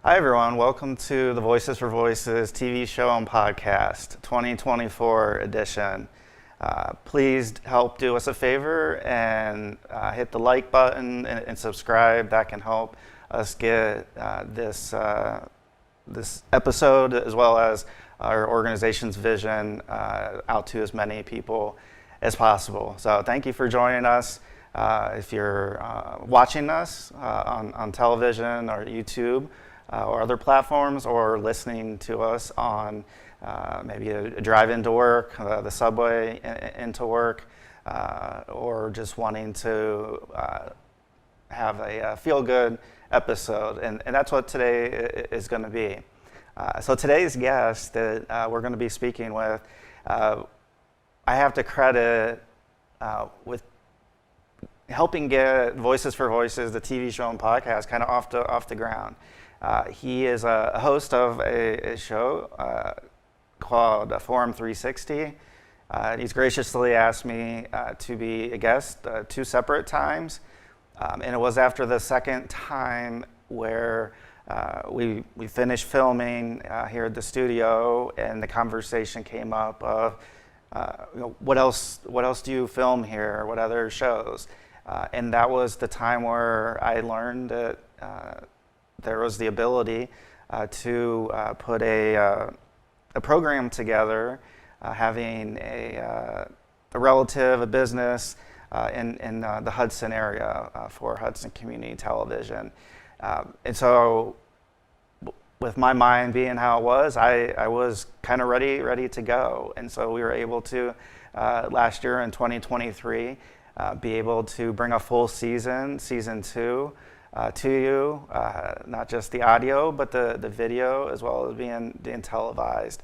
Hi, everyone. Welcome to the Voices for Voices TV show and podcast, 2024 edition. Please help do us a favor and hit the like button and subscribe. That can help us get this episode, as well as our organization's vision, out to as many people as possible. So thank you for joining us. If you're watching us on television or YouTube, or other platforms, or listening to us on maybe a drive into work, the subway into work, or just wanting to have a feel-good episode. And that's what today is going to be. So today's guest that we're going to be speaking with, I have to credit with helping get Voices for Voices, the TV show and podcast, kind of off the ground. He is a host of a show called Forum 360. He's graciously asked me to be a guest 2 separate times. And it was after the second time where we finished filming here at the studio, and the conversation came up of, what else do you film here? What other shows? And that was the time where I learned that there was the ability to put a program together, having a relative, a business in the Hudson area for Hudson Community Television. And so with my mind being how it was, I was kind of ready to go. And so we were able to, last year in 2023, be able to bring a full season 2, to you, not just the audio, but the video, as well as being televised.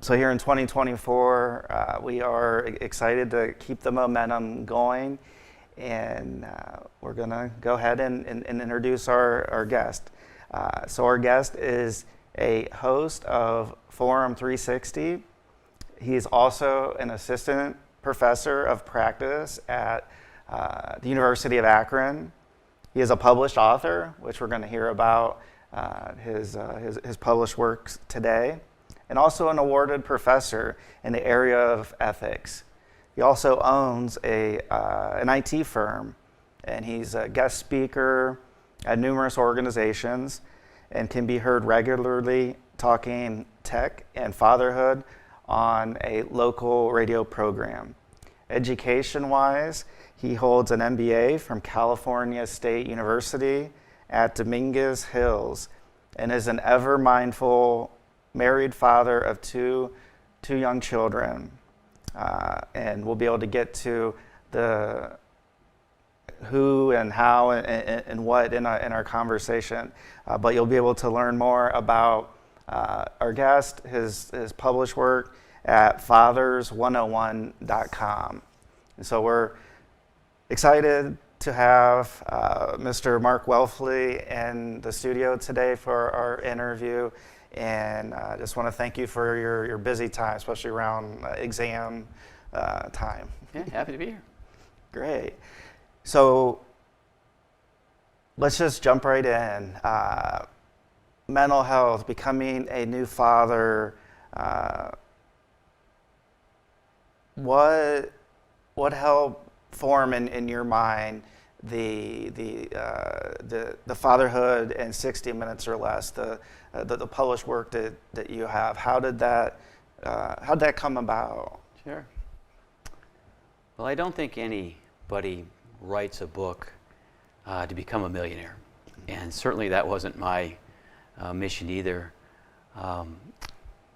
So here in 2024, we are excited to keep the momentum going, and we're going to go ahead and introduce our guest. So our guest is a host of Forum 360. He's also an assistant professor of practice at the University of Akron. He is a published author, which we're going to hear about his published works today, and also an awarded professor in the area of ethics. He also owns an IT firm, and he's a guest speaker at numerous organizations, and can be heard regularly talking tech and fatherhood on a local radio program. Education-wise, he holds an MBA from California State University at Dominguez Hills, and is an ever-mindful married father of two young children. And we'll be able to get to the who and how and what in our conversation. But you'll be able to learn more about our guest, his published work at fathers101.com. And so we're excited to have Mr. Mark Welfley in the studio today for our interview, and I just want to thank you for your busy time, especially around exam time. Yeah, happy to be here. Great. So let's just jump right in. Mental health, becoming a new father. What helped form in your mind the Fatherhood in 60 Minutes or Less, the published work that you have? How'd that come about? Sure. Well, I don't think anybody writes a book to become a millionaire, and certainly that wasn't my mission either.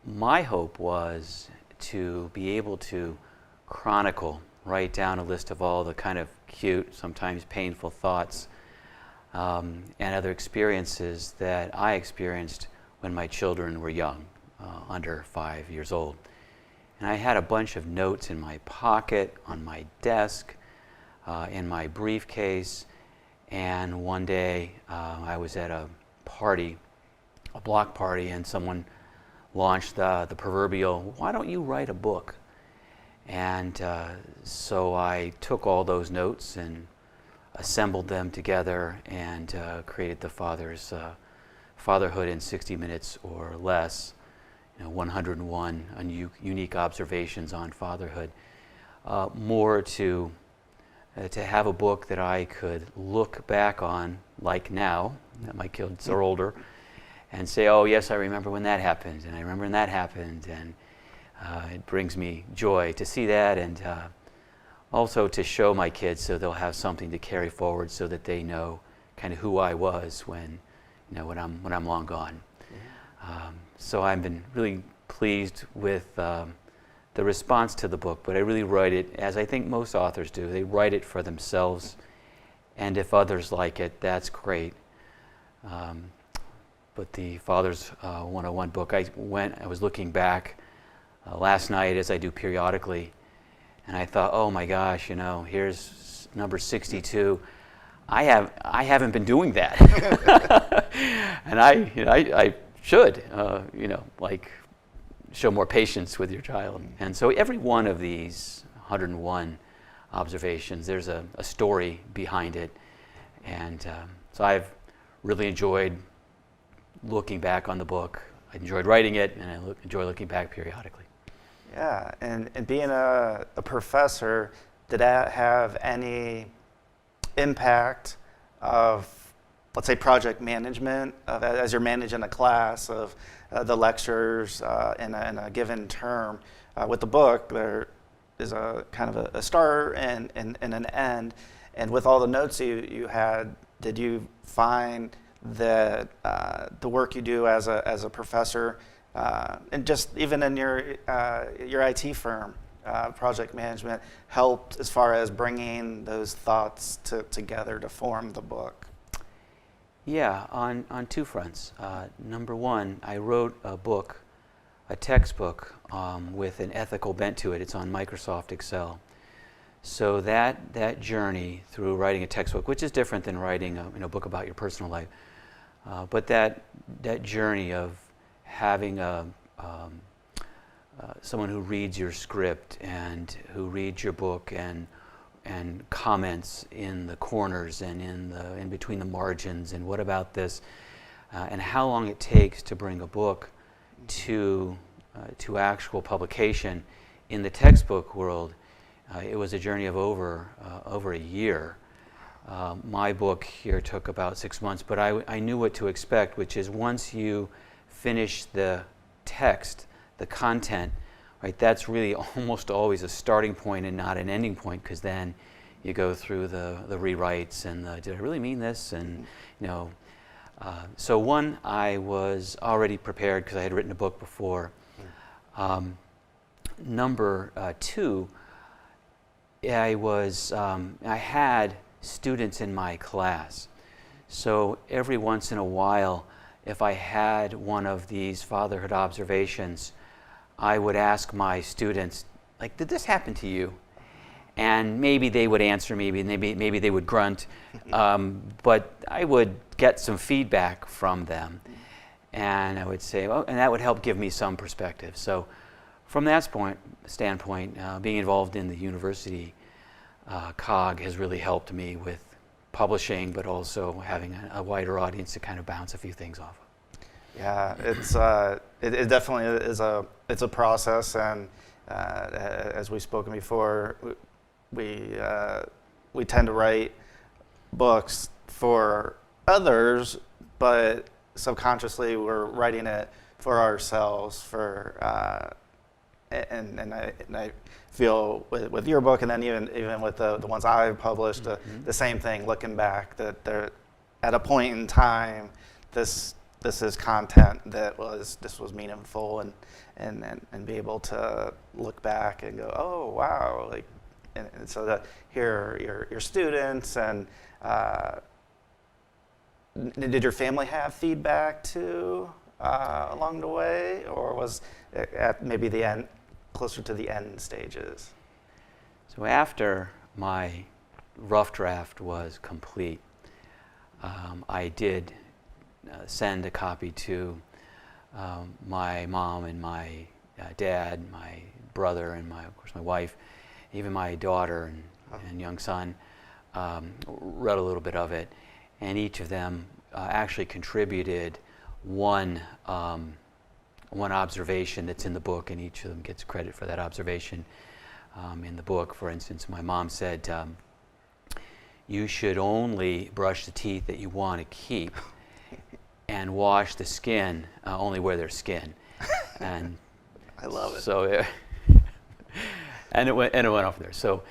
My hope was to be able to write down a list of all the kind of cute, sometimes painful thoughts and other experiences that I experienced when my children were young, under 5 years old. And I had a bunch of notes in my pocket, on my desk, in my briefcase, and one day I was at a party, a block party, and someone launched the proverbial, "Why don't you write a book?" And so I took all those notes and assembled them together and created the Father's Fatherhood in 60 Minutes or Less, 101 unique observations on fatherhood, more to have a book that I could look back on, like now, that my kids are older, and say, oh yes, I remember when that happened, and I remember when that happened, and it brings me joy to see that, and also to show my kids so they'll have something to carry forward so that they know kind of who I was when I'm long gone. So I've been really pleased with the response to the book, but I really write it, as I think most authors do, they write it for themselves, and if others like it, that's great. But the Father's 101 book, I was looking back last night, as I do periodically, and I thought, oh my gosh, here's number 62. I haven't been doing that, and I should, show more patience with your child. And so every one of these 101 observations, there's a story behind it. And so I've really enjoyed looking back on the book. I enjoyed writing it, and I enjoy looking back periodically. Yeah, and being a professor, did that have any impact of, let's say, project management, as you're managing a class, of the lectures in a given term? With the book, there is a kind of a start and an end. And with all the notes you had, did you find that the work you do as a professor, and just even in your IT firm, project management, helped as far as bringing those thoughts together to form the book? Yeah, on two fronts. Number one, I wrote a textbook with an ethical bent to it. It's on Microsoft Excel. So that journey through writing a textbook, which is different than writing a book about your personal life, but that journey of having someone who reads your script and who reads your book and comments in the corners and in between the margins, and what about this, and how long it takes to bring a book to actual publication. In the textbook world, it was a journey of over a year. My book here took about 6 months, but I knew what to expect, which is once you finish the text, the content, right, that's really almost always a starting point and not an ending point, because then you go through the rewrites and did I really mean this? And so one, I was already prepared because I had written a book before. Number two, I had students in my class, so every once in a while, if I had one of these fatherhood observations, I would ask my students, like, did this happen to you? And maybe they would answer me, maybe they would grunt, but I would get some feedback from them, and I would say, oh, and that would help give me some perspective. So from that standpoint, being involved in the university COG has really helped me with publishing, but also having a wider audience to kind of bounce a few things off of. Yeah, it definitely is it's a process, and as we've spoken before, we tend to write books for others, but subconsciously we're writing it for ourselves. And I feel with your book, and then even with the ones I've published, the same thing. Looking back, that they're at a point in time, this is content that was meaningful, and be able to look back and go, oh wow, like, and so that here are your students, and did your family have feedback too along the way, or was it at maybe the end, closer to the end stages? So after my rough draft was complete, I did send a copy to my mom and my dad, my brother, and of course my wife, even my daughter and young son. Read a little bit of it, and each of them actually contributed one one observation that's in the book, and each of them gets credit for that observation in the book. For instance, my mom said, you should only brush the teeth that you want to keep and wash the skin only where there's skin. And I love it. So, and it went on from there. So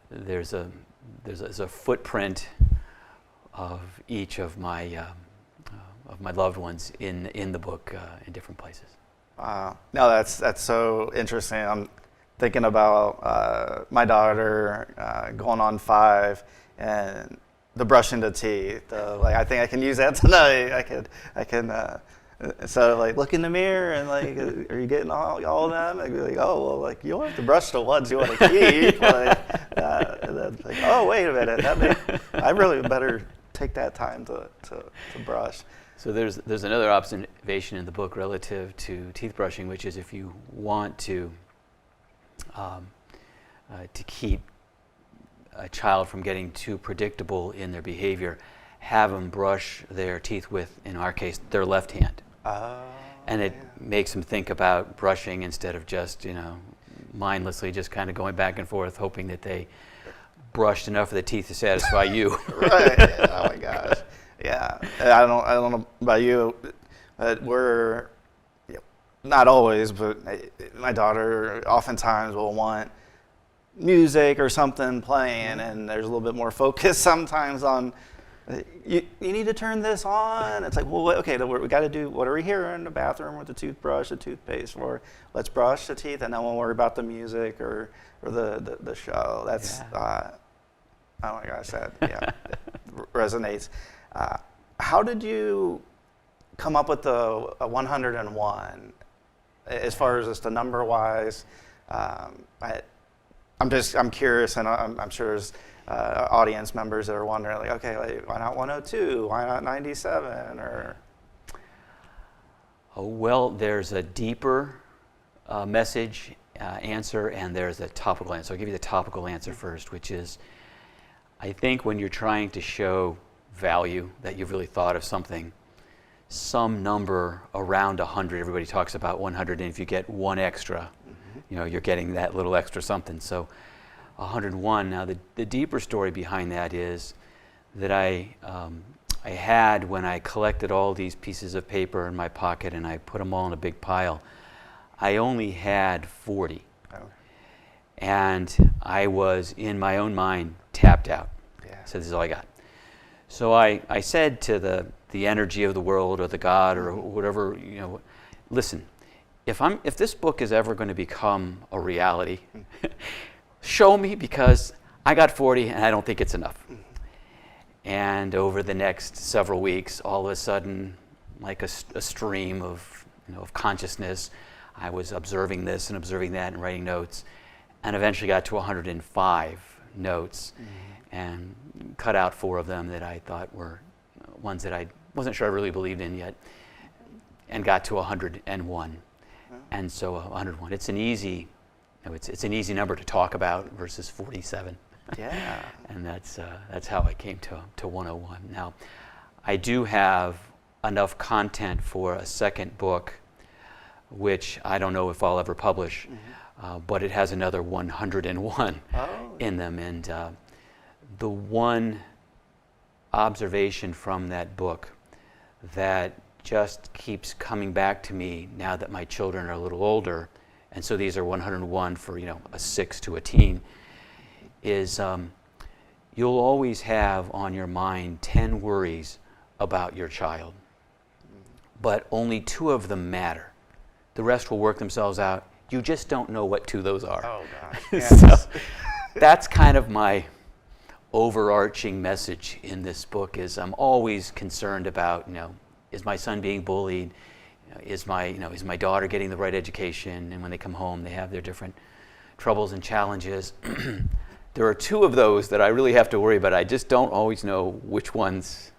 there's a footprint of each of my loved ones in the book in different places. Wow. No, that's so interesting. I'm thinking about my daughter going on 5 and the brushing the teeth. Like, I think I can use that tonight. I can. So like look in the mirror and like, are you getting all of them? I'd be like, oh well, like you don't have to brush the ones you want to keep. Like, and then like, oh wait a minute, I really better take that time to brush. So there's another observation in the book relative to teeth brushing, which is if you want to keep a child from getting too predictable in their behavior, have them brush their teeth with, in our case, their left hand. And it makes them think about brushing instead of just, mindlessly just kind of going back and forth, hoping that they brushed enough of the teeth to satisfy you. Right. Oh my gosh. Yeah. I don't know about you, but we're not always, but my daughter oftentimes will want music or something playing, and there's a little bit more focus sometimes on. You need to turn this on. It's like, well, okay, we got to do, what are we here in the bathroom with the toothbrush, the toothpaste for? Let's brush the teeth, and then we'll worry about the music or the show. That's, oh my gosh, that resonates. How did you come up with the 101 as far as just the number-wise? I'm curious, and I'm sure there's audience members that are wondering, like, okay, like, why not 102? Why not 97? Or well, there's a deeper message answer, and there's a topical answer. I'll give you the topical answer first, which is, I think when you're trying to show value, that you've really thought of something, some number around 100, everybody talks about 100, and if you get one extra, you're getting that little extra something. So 101. Now, the deeper story behind that is that I had, when I collected all these pieces of paper in my pocket and I put them all in a big pile, I only had 40. Oh. And I was, in my own mind, tapped out. Yeah. So this is all I got. So I said to the energy of the world or the God or whatever, listen, if this book is ever going to become a reality, show me, because I got 40 and I don't think it's enough. And over the next several weeks, all of a sudden, like a stream of consciousness, I was observing this and observing that and writing notes, and eventually got to 105 notes and cut out 4 of them that I thought were ones that I wasn't sure I really believed in yet, and got to 101. And so 101. It's an easy it's an easy number to talk about versus 47. Yeah. And that's how I came to 101. Now, I do have enough content for a second book, which I don't know if I'll ever publish, but it has another 101 in them. And the one observation from that book that just keeps coming back to me now that my children are a little older, and so these are 101 for a 6 to a teen, is you'll always have on your mind 10 worries about your child, but only 2 of them matter. The rest will work themselves out. You just don't know what 2 of those are. Oh gosh. Yes. So that's kind of my overarching message in this book. Is I'm always concerned about, is my son being bullied? Is my daughter getting the right education? And when they come home, they have their different troubles and challenges. There are 2 of those that I really have to worry about. I just don't always know which ones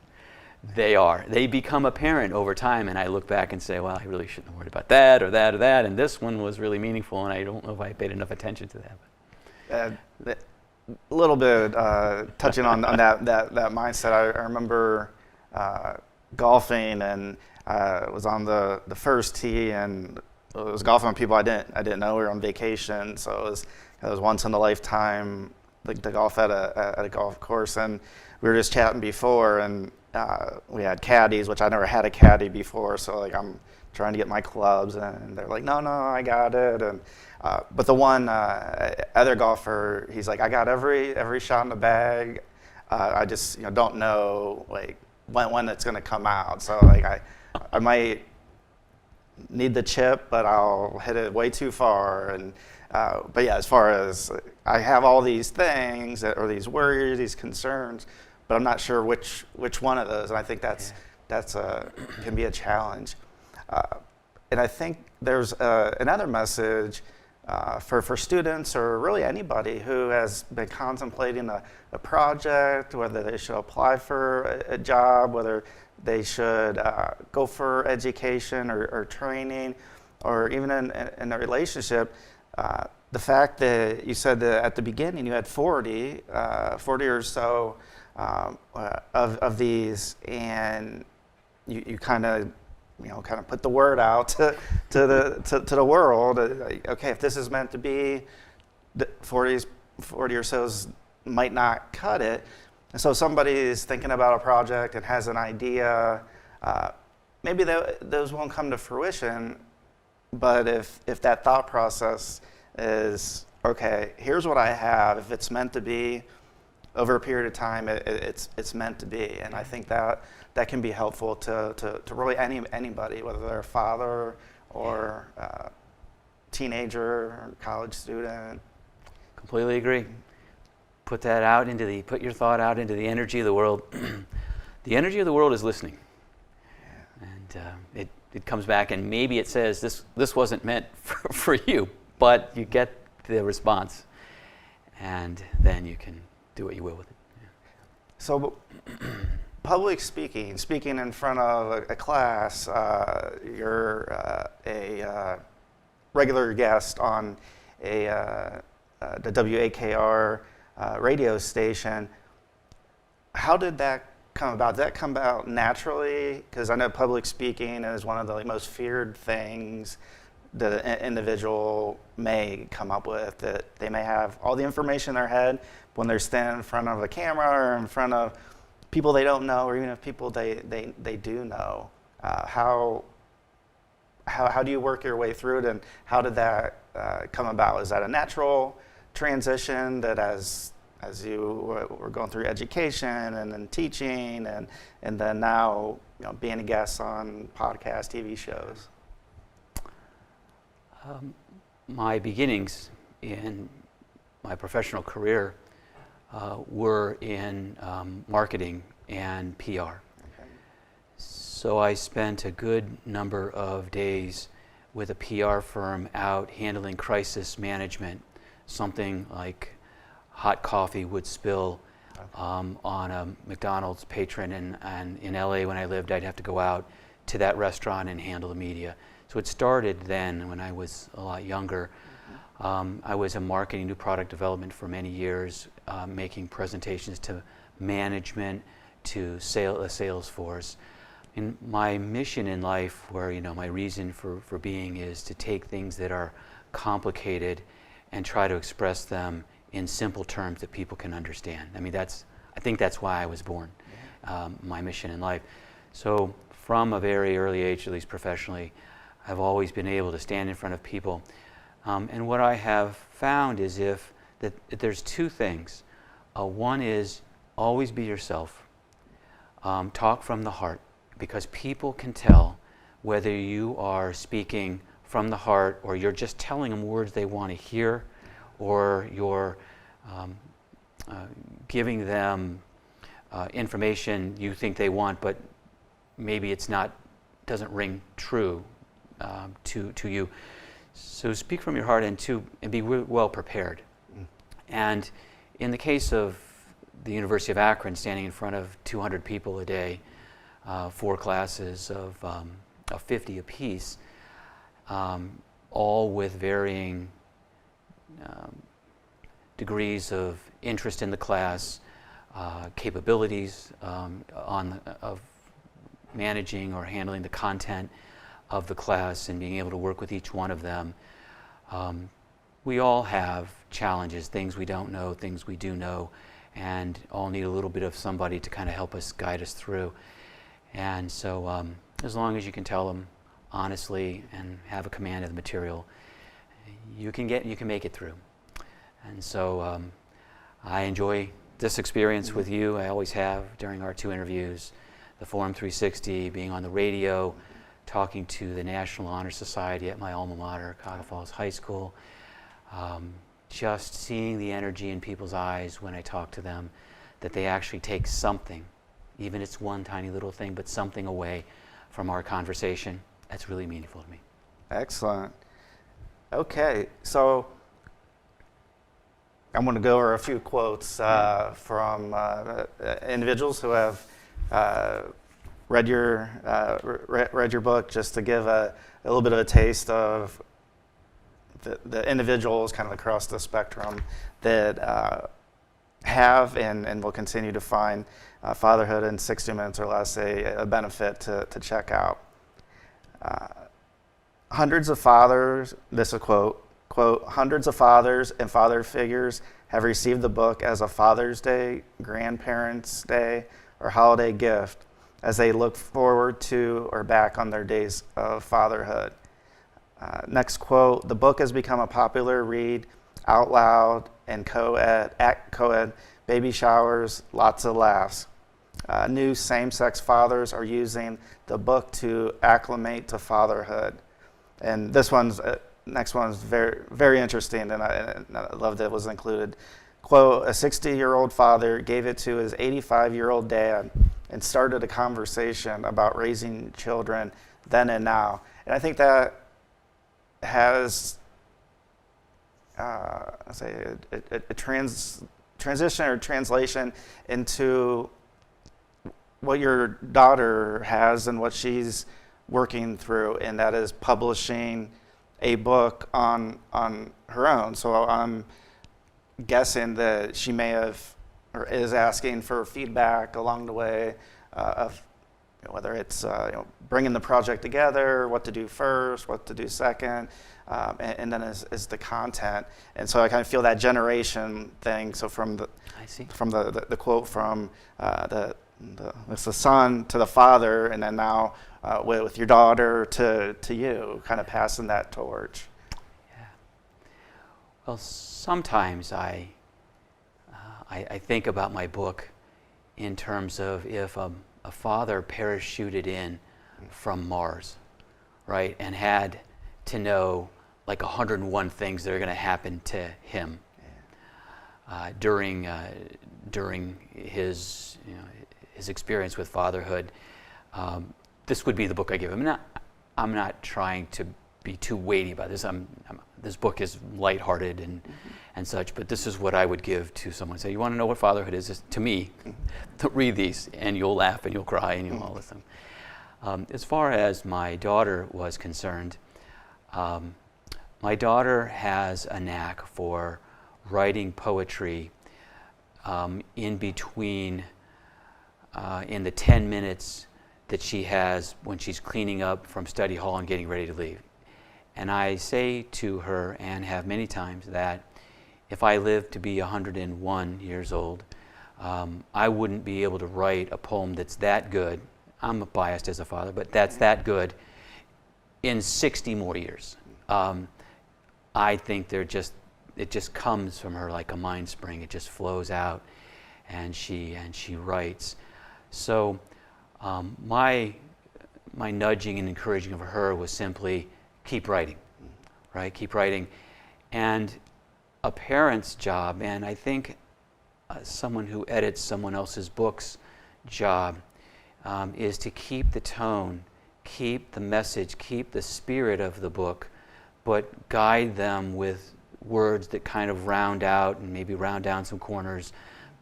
they are. They become apparent over time, and I look back and say, well, I really shouldn't have worried about that or that or that, and this one was really meaningful, and I don't know if I paid enough attention to that. A little bit touching on that mindset. I remember golfing, and was on the first tee, and I was golfing with people I didn't know. We were on vacation, so it was once in a lifetime, like to golf at a golf course. And we were just chatting before, and we had caddies, which I never had a caddy before. So like I'm trying to get my clubs, and they're like, no, I got it. And but the one other golfer, he's like, I got every shot in the bag. I just don't know like when it's gonna come out. So like I might need the chip, but I'll hit it way too far. And but yeah, as far as I have all these things or these worries, these concerns, but I'm not sure which one of those. And I think that's can be a challenge. And I think there's another message for students or really anybody who has been contemplating a project, whether they should apply for a job, whether they should go for education or training, or even in a relationship. The fact that you said that at the beginning you had 40 or so of these, and you kind of put the word out to the world. Okay, if this is meant to be, 40 or so might not cut it. And so somebody is thinking about a project and has an idea. Maybe those won't come to fruition, but if that thought process is, okay, here's what I have. If it's meant to be, over a period of time, it's meant to be. And I think that can be helpful to really anybody, whether they're a father or teenager or college student. Completely agree. Put your thought out into the energy of the world. The energy of the world is listening. And it comes back, and maybe it says this wasn't meant for you, but you get the response, and then you can do what you will with it. Yeah. So public speaking in front of a class, you're a regular guest on the WAKR radio station. How did that come about? Did that come about naturally? Because I know public speaking is one of the most feared things that an individual may come up with, that they may have all the information in their head when they're standing in front of a camera or in front of people they don't know, or even if people they do know. How do you work your way through it, and how did that come about? Is that a natural transition that as you were going through education and then teaching and then now being a guest on podcasts, TV shows? My beginnings in my professional career were in marketing and PR. Okay. So I spent a good number of days with a PR firm out handling crisis management. Something like hot coffee would spill on a McDonald's patron, and in LA when I lived, I'd have to go out to that restaurant and handle the media. So it started then when I was a lot younger. I was in marketing, new product development for many years, making presentations to management, to a sales force. And my mission in life, where my reason for being, is to take things that are complicated and try to express them in simple terms that people can understand. I think that's why I was born. My mission in life. So from a very early age, at least professionally, I've always been able to stand in front of people. And what I have found is that there's two things. One is always be yourself. Talk from the heart, because people can tell whether you are speaking from the heart or you're just telling them words they want to hear, or you're giving them information you think they want, but maybe doesn't ring true to you. So speak from your heart, and be well prepared. And in the case of the University of Akron, standing in front of 200 people a day, 4 classes of 50 apiece, all with varying degrees of interest in the class, capabilities of managing or handling the content of the class and being able to work with each one of them. We all have challenges, things we don't know, things we do know, and all need a little bit of somebody to kind of help us, guide us through. And so as long as you can tell them honestly and have a command of the material, you can make it through. And so I enjoy this experience with you. I always have during our 2 interviews, the Forum 360, being on the radio, talking to the National Honor Society at my alma mater, Cuyahoga Falls High School, just seeing the energy in people's eyes when I talk to them, that they actually take something, even if it's one tiny little thing, but something away from our conversation. That's really meaningful to me. Excellent. Okay, so I'm going to go over a few quotes from individuals who have read your book, just to give a little bit of a taste of the individuals kind of across the spectrum that have and will continue to find fatherhood in 60 minutes or less a benefit to check out. Hundreds of fathers, this is a quote, hundreds of fathers and father figures have received the book as a Father's Day, Grandparents' Day, or holiday gift as they look forward to or back on their days of fatherhood. Next quote, the book has become a popular read out loud and at co-ed, baby showers, lots of laughs. New same-sex fathers are using the book to acclimate to fatherhood. And next one's very, very interesting, and I love that it was included. Quote, a 60-year-old father gave it to his 85-year-old dad and started a conversation about raising children then and now. And I think that has a transition or translation into what your daughter has and what she's working through, and that is publishing a book on her own. So I'm guessing that she may have or is asking for feedback along the way of whether it's bringing the project together, what to do first, what to do second, and then is the content. And so I kind of feel that generation thing. So from the quote from it's the son to the father, and then now with your daughter to you, kind of passing that torch. Yeah. Well, sometimes I think about my book in terms of if a father parachuted in from Mars, right, and had to know like 101 things that are going to happen to him during his experience with fatherhood. This would be the book I give him. I'm not trying to be too weighty about this. This book is lighthearted and such, but this is what I would give to someone. Say, you want to know what fatherhood is? Just, to me, read these, and you'll laugh and you'll cry and you'll all listen. As far as my daughter was concerned, my daughter has a knack for writing poetry in between, in the 10 minutes that she has when she's cleaning up from study hall and getting ready to leave. And I say to her, and have many times, that if I live to be 101 years old, I wouldn't be able to write a poem that's that good. I'm biased as a father, but that's that good in 60 more years. I think it just comes from her like a mind spring. It just flows out, and she writes. So my nudging and encouraging of her was simply keep writing, right? Keep writing. And a parent's job, and I think someone who edits someone else's book's job, is to keep the tone, keep the message, keep the spirit of the book, but guide them with words that kind of round out and maybe round down some corners,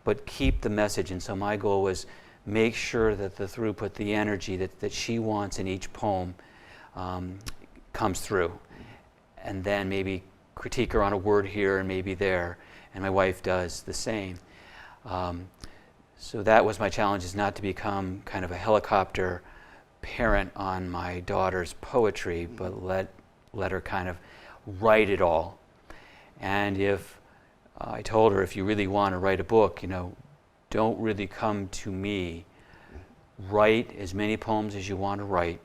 but keep the message. And so my goal was make sure that the throughput, the energy that she wants in each poem comes through. And then maybe critique her on a word here and maybe there. And my wife does the same. So that was my challenge, is not to become kind of a helicopter parent on my daughter's poetry, but let her kind of write it all. And if I told her, if you really want to write a book, don't really come to me. Write as many poems as you want to write,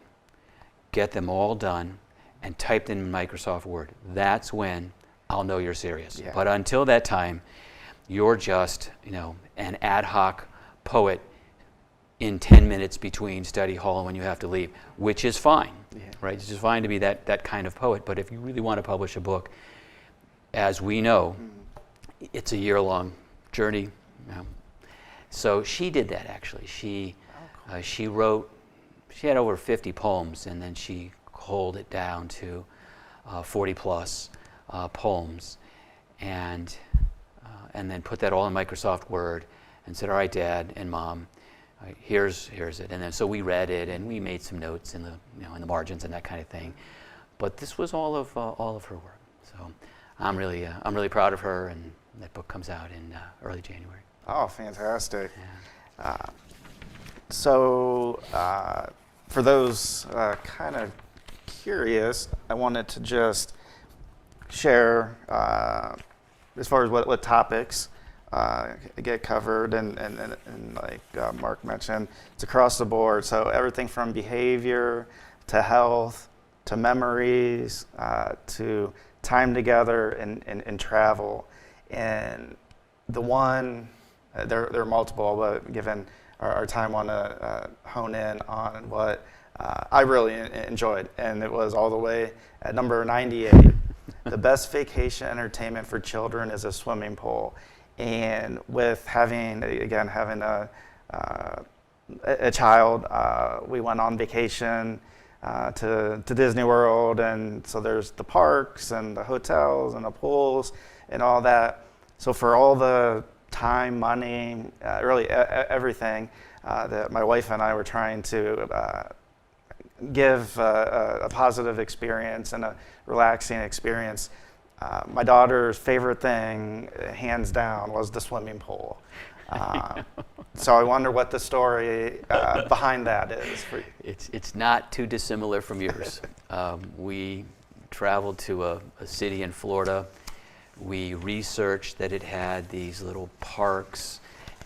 get them all done, and type them in Microsoft Word. That's when I'll know you're serious. Yeah. But until that time, you're just, an ad hoc poet in 10 minutes between study hall and when you have to leave, which is fine, right? It's just fine to be that kind of poet. But if you really want to publish a book, as we know, it's a year-long journey. So she did that, actually. She wrote, she had over 50 poems, and then she culled it down to 40 plus poems, and then put that all in Microsoft Word and said, all right, Dad and Mom, here's it. And then so we read it, and we made some notes in the in the margins and that kind of thing. But this was all of her work. So I'm really proud of her, and that book comes out in early January. Oh, fantastic. Yeah. So for those kind of curious, I wanted to just share as far as what topics get covered, and like Mark mentioned, it's across the board. So everything from behavior to health to memories to time together and travel. And the one, there are multiple, but given our time, I want to hone in on what I really enjoyed, and it was all the way at number 98. The best vacation entertainment for children is a swimming pool. And with having a child, we went on vacation to Disney World, and so there's the parks and the hotels and the pools and all that. So for all the time, money, really everything that my wife and I were trying to give a positive experience and a relaxing experience, my daughter's favorite thing, hands down, was the swimming pool. So I wonder what the story behind that is. It's not too dissimilar from yours. We traveled to a city in Florida. We researched that it had these little parks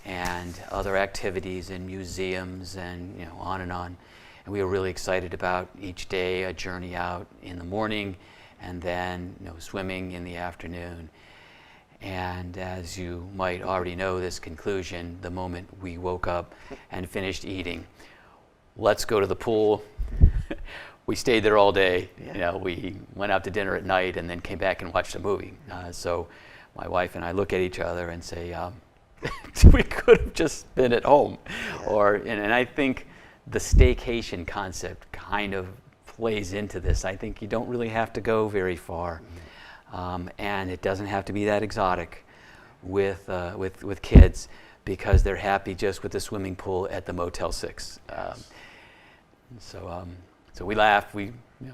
and other activities and museums and on and on. And we were really excited about each day, a journey out in the morning, and then swimming in the afternoon. And as you might already know this conclusion, the moment we woke up and finished eating, let's go to the pool. We stayed there all day. We went out to dinner at night and then came back and watched a movie. So my wife and I look at each other and say, we could have just been at home. And I think the staycation concept kind of plays into this. I think you don't really have to go very far. And it doesn't have to be that exotic with kids, because they're happy just with the swimming pool at the Motel 6. So we laughed. We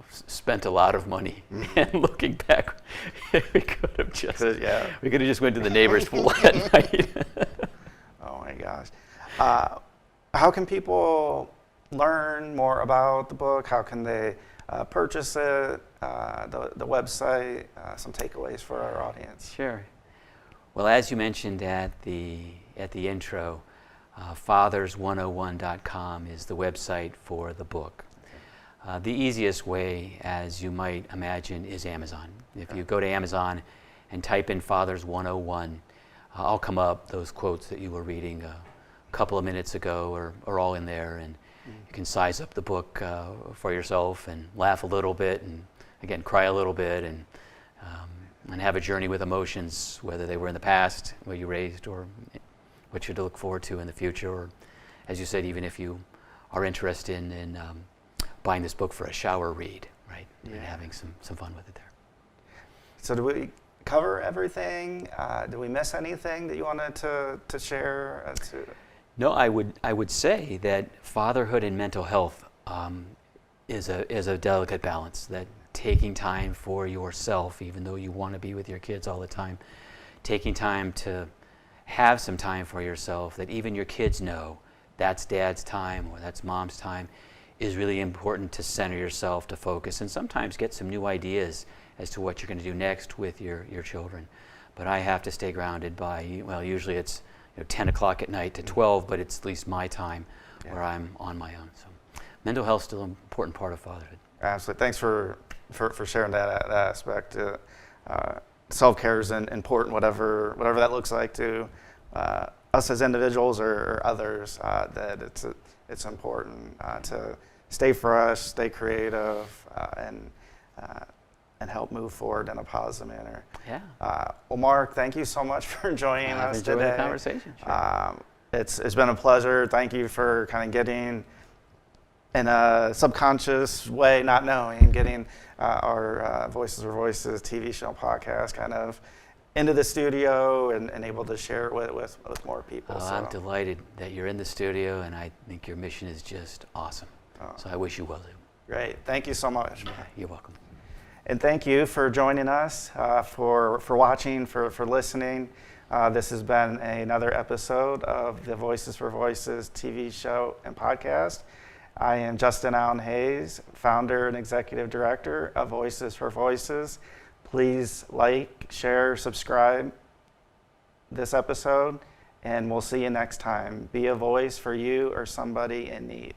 spent a lot of money, and looking back, we could have just went to the neighbor's pool at night. Oh my gosh! How can people learn more about the book? How can they purchase it? The website. Some takeaways for our audience. Sure. Well, as you mentioned at the intro, fathers101.com is the website for the book. The easiest way, as you might imagine, is Amazon. If you go to Amazon and type in Fathers 101, I'll come up. Those quotes that you were reading a couple of minutes ago are all in there, and you can size up the book for yourself and laugh a little bit, and again cry a little bit, and have a journey with emotions, whether they were in the past, what you raised, or what you're to look forward to in the future, or, as you said, even if you are interested in buying this book for a shower read, right? Yeah. And having some fun with it there. So do we cover everything? Did we miss anything that you wanted to share? No, I would say that fatherhood and mental health is a delicate balance. That taking time for yourself, even though you want to be with your kids all the time, taking time to have some time for yourself, that even your kids know that's dad's time or that's mom's time, is really important to center yourself, to focus, and sometimes get some new ideas as to what you're going to do next with your children. But I have to stay grounded by, well, usually it's 10 o'clock at night to 12, but it's at least my time where I'm on my own. So mental health is still an important part of fatherhood. Absolutely. Thanks for sharing that aspect. Self-care is important, whatever that looks like to us as individuals or others. That it's important to stay fresh, stay creative, and help move forward in a positive manner. Yeah. Well, Mark, thank you so much for joining us today. I've enjoyed the conversation. Sure. It's been a pleasure. Thank you for kind of getting, in a subconscious way, not knowing, getting our Voices for Voices TV show podcast kind of into the studio and able to share it with more people. So. I'm delighted that you're in the studio, and I think your mission is just awesome. So I wish you well, too. Great. Thank you so much. Yeah, you're welcome. And thank you for joining us, for watching, for listening. This has been another episode of the Voices for Voices TV show and podcast. I am Justin Allen Hayes, founder and executive director of Voices for Voices. Please like, share, subscribe this episode, and we'll see you next time. Be a voice for you or somebody in need.